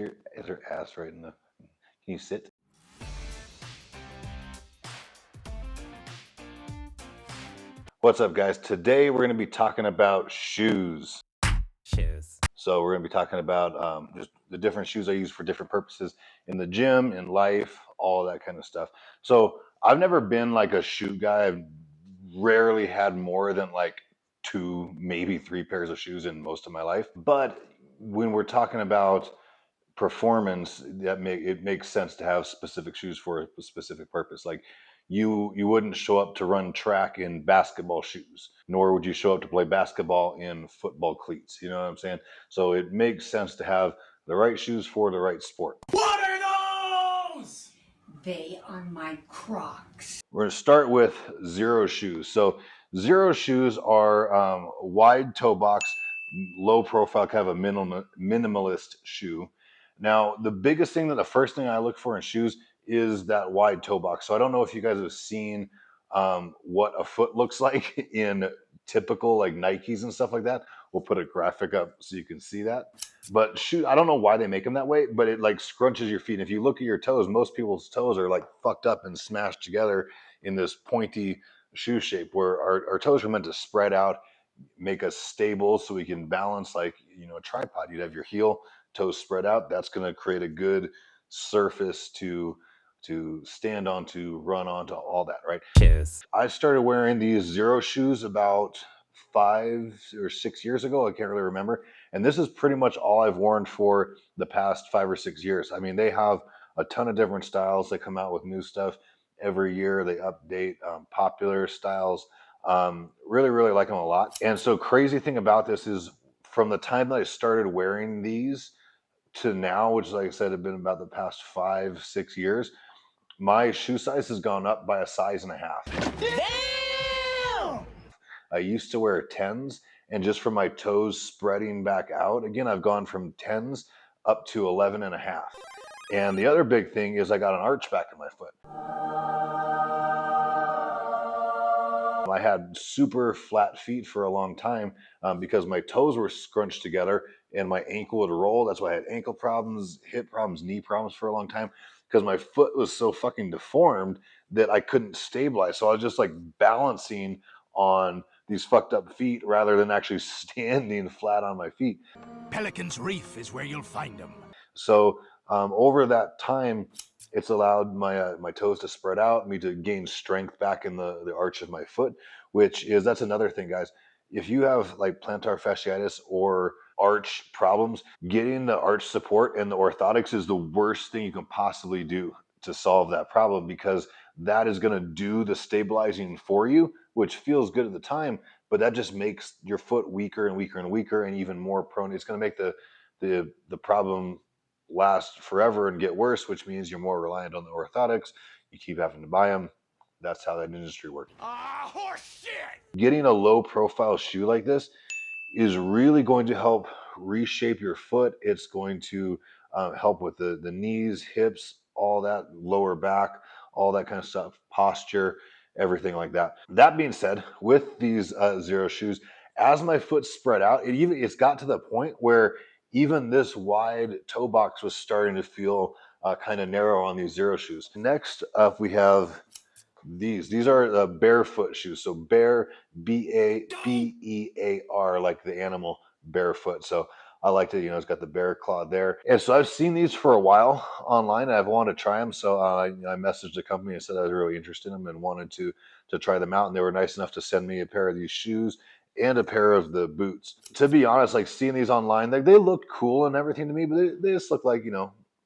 Is her ass right in the... Can you sit? What's up, guys? Today we're going to be talking about shoes. So we're going to be talking about just the different shoes I use for different purposes in the gym, in life, all that kind of stuff. So I've never been like a shoe guy. I've rarely had more than like 2, maybe 3 pairs of shoes in most of my life. But when we're talking about performance, it makes sense to have specific shoes for a specific purpose. Like you wouldn't show up to run track in basketball shoes, nor would you show up to play basketball in football cleats. You know what I'm saying? So it makes sense to have the right shoes for the right sport. What are those? They are my Crocs. We're going to start with Xero Shoes. So Xero Shoes are wide toe box, low profile, kind of a minimalist shoe. Now, the first thing I look for in shoes is that wide toe box. So I don't know if you guys have seen what a foot looks like in typical like Nikes and stuff like that. We'll put a graphic up so you can see that. But I don't know why they make them that way, but it like scrunches your feet. And if you look at your toes, most people's toes are like fucked up and smashed together in this pointy shoe shape, where our toes are meant to spread out, make us stable so we can balance like, a tripod. You'd have your heel, toes spread out. That's going to create a good surface to stand on, to run onto, all that, right? Shoes. I started wearing these Xero shoes about 5 or 6 years ago. I can't really remember. And this is pretty much all I've worn for the past 5 or 6 years. I mean, they have a ton of different styles. They come out with new stuff every year. They update popular styles. Really, really like them a lot. And so crazy thing about this is from the time that I started wearing these to now, which like I said, have been about the past 5, 6 years, my shoe size has gone up by a size and a half. Damn! I used to wear 10s, and just from my toes spreading back out, again, I've gone from 10s up to 11 and a half. And the other big thing is I got an arch back in my foot. I had super flat feet for a long time because my toes were scrunched together and my ankle would roll. That's why I had ankle problems, hip problems, knee problems for a long time, because my foot was so fucking deformed that I couldn't stabilize. So I was just like balancing on these fucked up feet rather than actually standing flat on my feet. Pelican's Reef is where you'll find them. So over that time, it's allowed my toes to spread out, me to gain strength back in the arch of my foot, that's another thing, guys. If you have like plantar fasciitis or arch problems, getting the arch support and the orthotics is the worst thing you can possibly do to solve that problem, because that is going to do the stabilizing for you, which feels good at the time, but that just makes your foot weaker and weaker and weaker and even more prone. It's going to make the problem last forever and get worse, which means you're more reliant on the orthotics. You keep having to buy them. That's how that industry works. Horse shit! Getting a low profile shoe like this is really going to help reshape your foot. It's going to help with the knees, hips, all that, lower back, all that kind of stuff, posture, everything like that. That being said, with these Xero shoes, as my foot spread out, it's got to the point where even this wide toe box was starting to feel kind of narrow on these Xero shoes. Next up, we have these. These are Bearfoot shoes. So Bear, Bear, like the animal barefoot. So I like to, it's got the bear claw there. And so I've seen these for a while online, and I've wanted to try them. So I messaged the company and said I was really interested in them and wanted to try them out. And they were nice enough to send me a pair of these shoes and a pair of the boots. To be honest, like seeing these online, they looked cool and everything to me, but they just look like,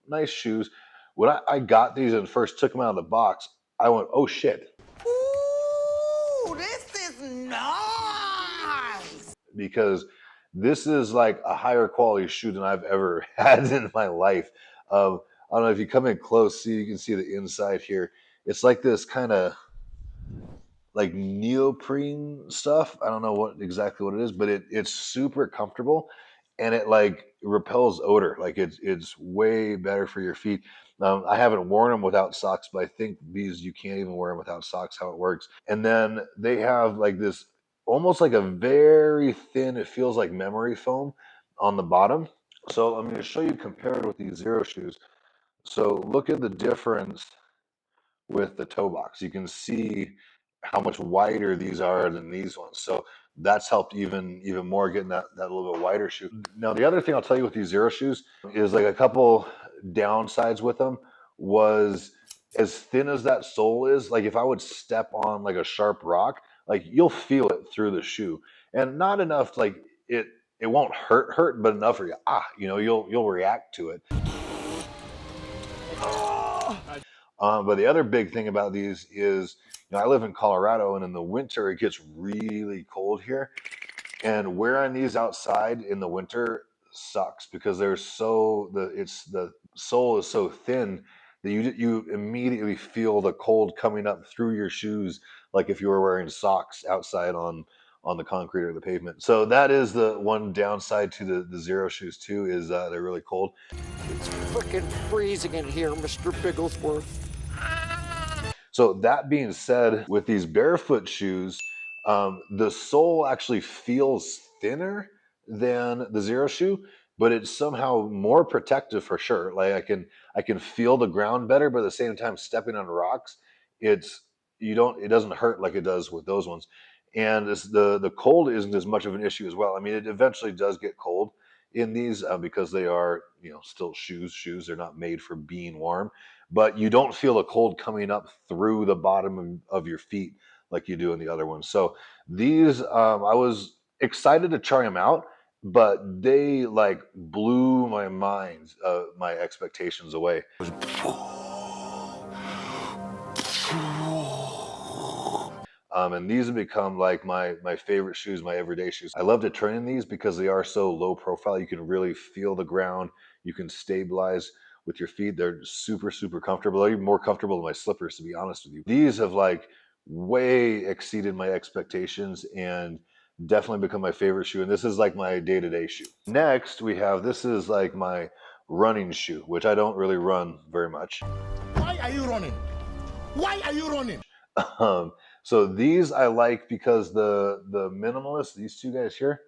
nice shoes. When I got these and first took them out of the box, I went, oh shit. Ooh, this is nice! Because this is like a higher quality shoe than I've ever had in my life. I don't know if you come in close, you can see the inside here. It's like this kind of like neoprene stuff. I don't know exactly what it is, but it's super comfortable, and it like repels odor. Like it's way better for your feet. I haven't worn them without socks, but I think these you can't even wear them without socks, how it works. And then they have like this almost like a very thin, it feels like memory foam on the bottom. So I'm going to show you compared with these Xero shoes. So look at the difference with the toe box. You can see how much wider these are than these ones. So that's helped even more getting that little bit wider shoe. Now the other thing I'll tell you with these Xero shoes is like a couple downsides with them was as thin as that sole is, like if I would step on like a sharp rock, like you'll feel it through the shoe. And not enough like it won't hurt, but enough for you. You'll react to it. But the other big thing about these is, I live in Colorado, and in the winter it gets really cold here. And wearing these outside in the winter sucks because the sole is so thin that you immediately feel the cold coming up through your shoes, like if you were wearing socks outside on the concrete or the pavement. So that is the one downside to the Xero shoes too, is they're really cold. It's frickin' freezing in here, Mr. Bigglesworth. So that being said, with these Bearfoot shoes, the sole actually feels thinner than the Xero shoe, but it's somehow more protective for sure. Like I can feel the ground better, but at the same time, stepping on rocks, it doesn't hurt like it does with those ones. And the cold isn't as much of an issue as well. I mean, it eventually does get cold in these because they are still shoes. Shoes, they're not made for being warm, but you don't feel the cold coming up through the bottom of your feet like you do in the other ones. So these, I was excited to try them out, but they like blew my mind, my expectations away. And these have become like my favorite shoes, my everyday shoes. I love to train in these because they are so low profile. You can really feel the ground. You can stabilize with your feet. They're super, super comfortable. They're even more comfortable than my slippers, to be honest with you. These have like way exceeded my expectations and definitely become my favorite shoe. And this is like my day-to-day shoe. Next, this is like my running shoe, which I don't really run very much. Why are you running? Why are you running? So these I like because the minimalist, these two guys here,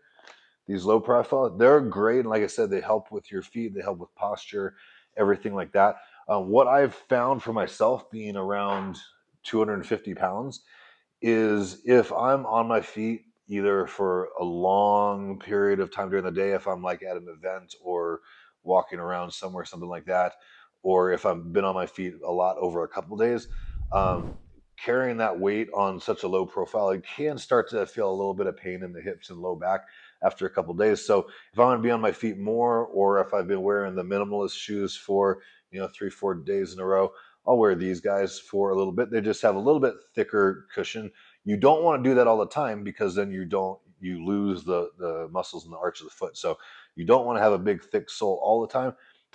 these low profile, they're great. And like I said, they help with your feet, they help with posture, everything like that. What I've found for myself being around 250 pounds is if I'm on my feet either for a long period of time during the day, if I'm like at an event or walking around somewhere, something like that, or if I've been on my feet a lot over a couple days, carrying that weight on such a low profile, it can start to feel a little bit of pain in the hips and low back after a couple days. So if I'm going to be on my feet more, or if I've been wearing the minimalist shoes for 3-4 days in a row, I'll wear these guys for a little bit. They just have a little bit thicker cushion. You don't want to do that all the time because then you lose the muscles in the arch of the foot. So you don't want to have a big thick sole all the time,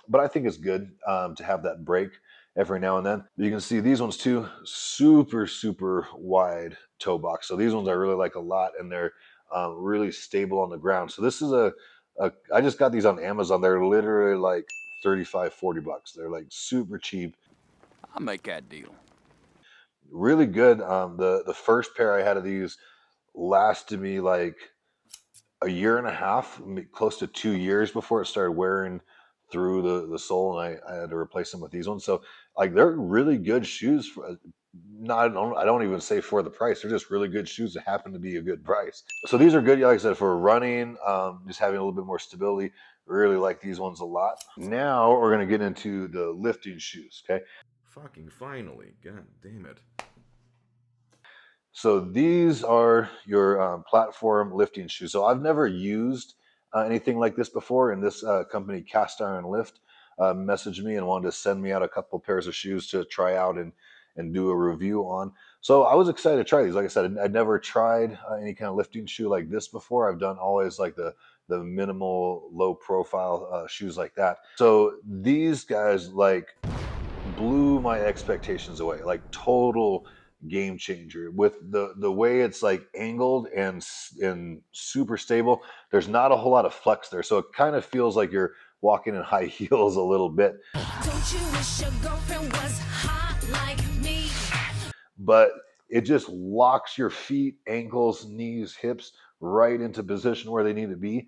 but I think it's good to have that break every now and then. You can see these ones too, super, super wide toe box. So these ones I really like a lot, and they're really stable on the ground. So this is I just got these on Amazon. They're literally like 35, 40 bucks. They're like super cheap. I'll make that deal. Really good. The first pair I had of these lasted me like a year and a half, close to 2 years before it started wearing through the sole, and I had to replace them with these ones. So like they're really good shoes for I don't even say for the price. They're just really good shoes that happen to be a good price. So these are good, like I said, for running, just having a little bit more stability. Really like these ones a lot. Now we're gonna get into the lifting shoes, okay? Fucking finally. God damn it. So these are your platform lifting shoes. So I've never used anything like this before, and this company, Cast Iron Lift, messaged me and wanted to send me out a couple pairs of shoes to try out and do a review on. So I was excited to try these. Like I said, I'd never tried any kind of lifting shoe like this before. I've done always like the minimal, low profile shoes like that. So these guys like blew my expectations away, like total game changer with the way it's like angled and super stable. There's not a whole lot of flex there, so it kind of feels like you're walking in high heels a little bit. Don't you wish your girlfriend was hot like me? But it just locks your feet, ankles, knees, hips right into position where they need to be.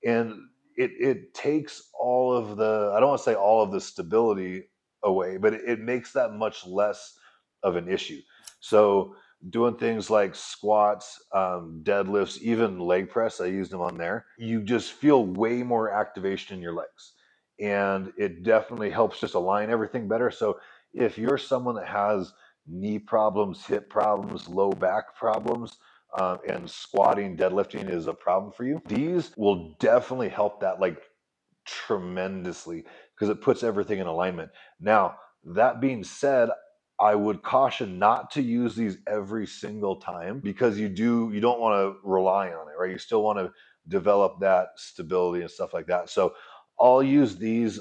And it takes all of the, I don't want to say all of the stability away, but it makes that much less of an issue. So doing things like squats, deadlifts, even leg press, I use them on there. You just feel way more activation in your legs. And it definitely helps just align everything better. So if you're someone that has knee problems, hip problems, low back problems, and squatting, deadlifting is a problem for you, these will definitely help that like tremendously because it puts everything in alignment. Now, that being said, I would caution not to use these every single time because you don't want to rely on it, right? You still want to develop that stability and stuff like that. So I'll use these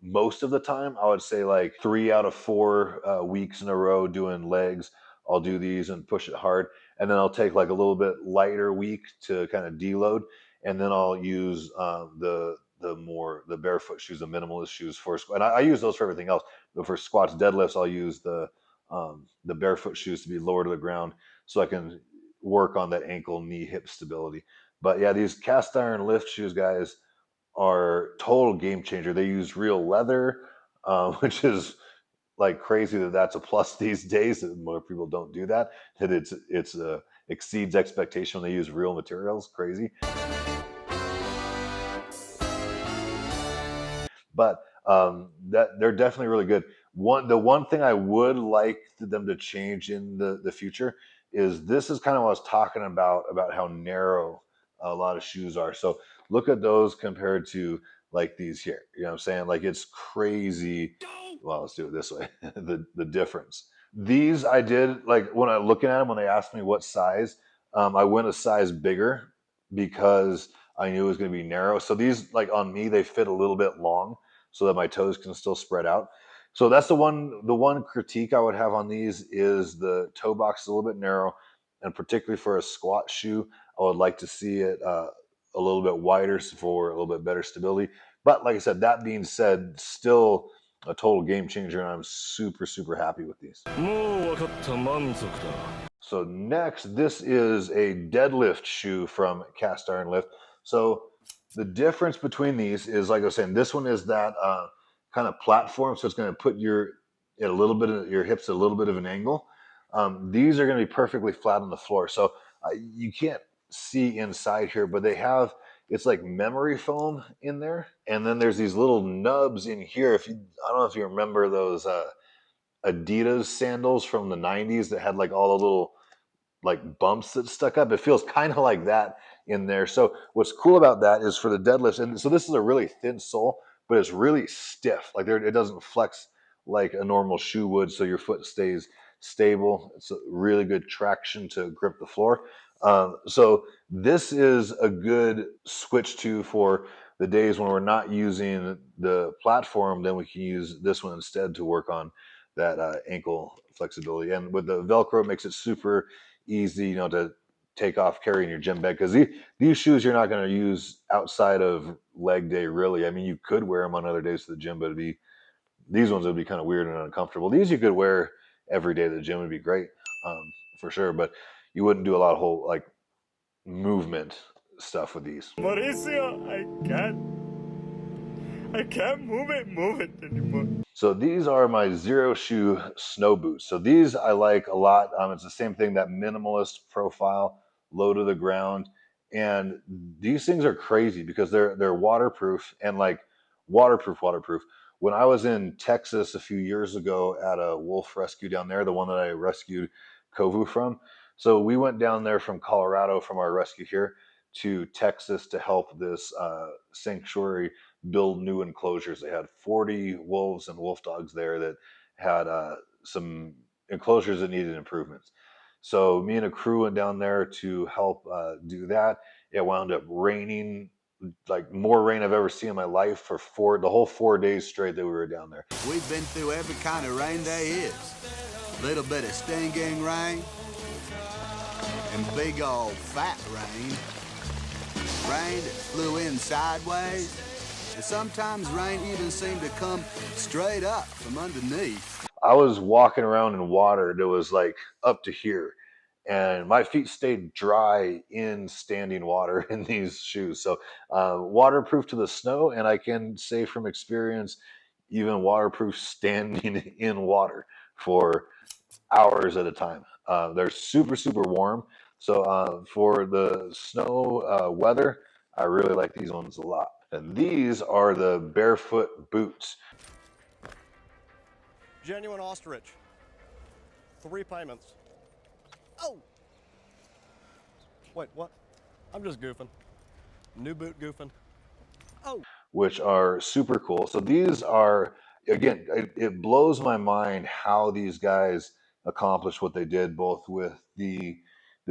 most of the time. I would say like 3 out of 4 weeks in a row doing legs. I'll do these and push it hard. And then I'll take like a little bit lighter week to kind of deload. And then I'll use the barefoot shoes, the minimalist shoes for squat. And I use those for everything else. But for squats, deadlifts, I'll use the barefoot shoes to be lower to the ground so I can work on that ankle, knee, hip stability. But yeah, these cast iron lift shoes, guys, are total game changer. They use real leather, which is like crazy that that's a plus these days. That more people don't do that. That it's exceeds expectation when they use real materials. Crazy. But that they're definitely really good. The one thing I would like them to change in the future is this is kind of what I was talking about how narrow a lot of shoes are. So look at those compared to like these here. You know what I'm saying? Like it's crazy. Well, let's do it this way. The difference. These I did like when I looking at them when they asked me what size, I went a size bigger because I knew it was going to be narrow. So these like on me they fit a little bit long so that my toes can still spread out. So that's the one critique I would have on these is the toe box is a little bit narrow, and particularly for a squat shoe, I would like to see it a little bit wider for a little bit better stability. But like I said, that being said, still a total game changer, and I'm super happy with these. So next, this is a deadlift shoe from Cast Iron Lift. So the difference between these is, like I was saying, this one is that kind of platform, so it's going to put your hips at a little bit of an angle. These are going to be perfectly flat on the floor, so you can't see inside here, but it's like memory foam in there, and then there's these little nubs in here. I don't know if you remember those Adidas sandals from the 90s that had like all the little like bumps that stuck up. It feels kind of like that in there. So what's cool about that is for the deadlifts, and so this is a really thin sole, but it's really stiff. Like it doesn't flex like a normal shoe would, so your foot stays stable. It's a really good traction to grip the floor. So this is a good switch to for the days when we're not using the platform. Then we can use this one instead to work on that ankle flexibility. And with the Velcro, it makes it super easy, to take off carrying your gym bag, because these shoes you're not going to use outside of leg day, really. I mean, you could wear them on other days to the gym, but these ones would be kind of weird and uncomfortable. These you could wear every day to the gym, would be great, for sure, but you wouldn't do a lot of whole like movement stuff with these. Mauricio, I can't move it anymore. So these are my Xero Shoe snow boots. So these I like a lot. It's the same thing, that minimalist profile, low to the ground. And these things are crazy because they're waterproof and like waterproof. When I was in Texas a few years ago at a wolf rescue down there, the one that I rescued Kovu from. So we went down there from Colorado from our rescue here to Texas to help this sanctuary build new enclosures. They had 40 wolves and wolf dogs there that had some enclosures that needed improvements. So me and a crew went down there to help do that. It wound up raining, like more rain I've ever seen in my life for the whole 4 days straight that we were down there. We've been through every kind of rain there is. Little bit of stinging rain and big old fat rain. Rain that flew in sideways. And sometimes rain even seemed to come straight up from underneath. I was walking around in water that was like up to here. and my feet stayed dry in standing water in these shoes. So waterproof to the snow, and I can say from experience, even waterproof standing in water for hours at a time. They're super, super warm. So for the snow weather, I really like these ones a lot. And these are the Bearfoot boots. Genuine ostrich. 3 payments. Oh! Wait, what? I'm just goofing. New boot goofing. Oh! Which are super cool. So these are, again, it blows my mind how these guys accomplished what they did, both with the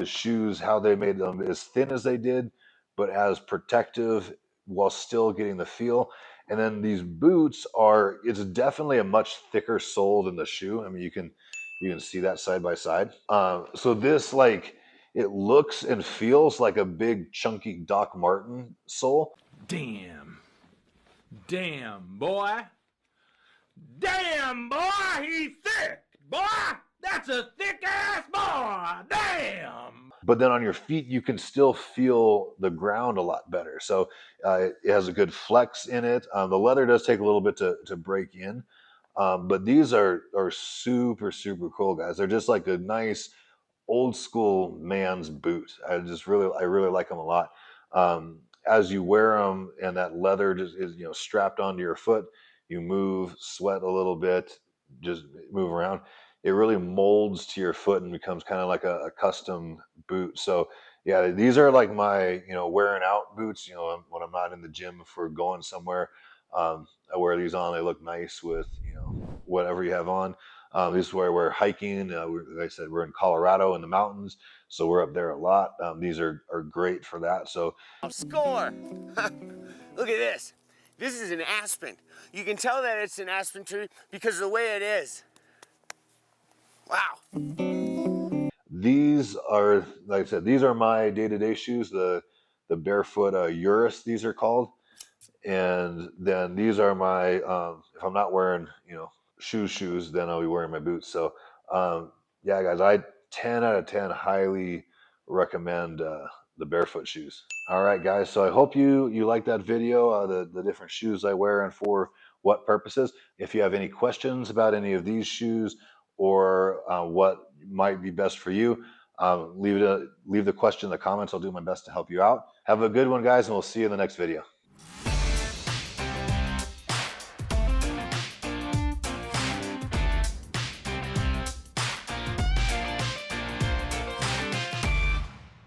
shoes, how they made them as thin as they did, but as protective while still getting the feel. And then these boots are, it's definitely a much thicker sole than the shoe. I mean, you can see that side by side. So this, like, it looks and feels like a big chunky Doc Marten sole. Damn. Damn, boy. Damn, boy, he's thick. Boy, that's a thick ass boy. Damn. But then on your feet, you can still feel the ground a lot better. So it has a good flex in it. The leather does take a little bit to break in. But these are super, super cool, guys. They're just like a nice old school man's boot. I really like them a lot. As you wear them and that leather just is, strapped onto your foot, you move, sweat a little bit, just move around. It really molds to your foot and becomes kind of like a custom boot. So yeah, these are like my, wearing out boots, when I'm not in the gym, if we're going somewhere, I wear these on. They look nice with, whatever you have on. This is where we're hiking. Like I said, we're in Colorado in the mountains, so we're up there a lot. These are great for that. So score. Look at this. This is an aspen. You can tell that it's an aspen tree because of the way it is. Wow. These are, like I said, these are my day-to-day shoes. The Bearfoot Urus, these are called. And then these are my, if I'm not wearing, shoes, then I'll be wearing my boots. So yeah, guys, I 10 out of 10 highly recommend the Bearfoot shoes. All right, guys, so I hope you like that video, the different shoes I wear and for what purposes. If you have any questions about any of these shoes or what might be best for you, leave the question in the comments. I'll do my best to help you out. Have a good one, guys, and we'll see you in the next video.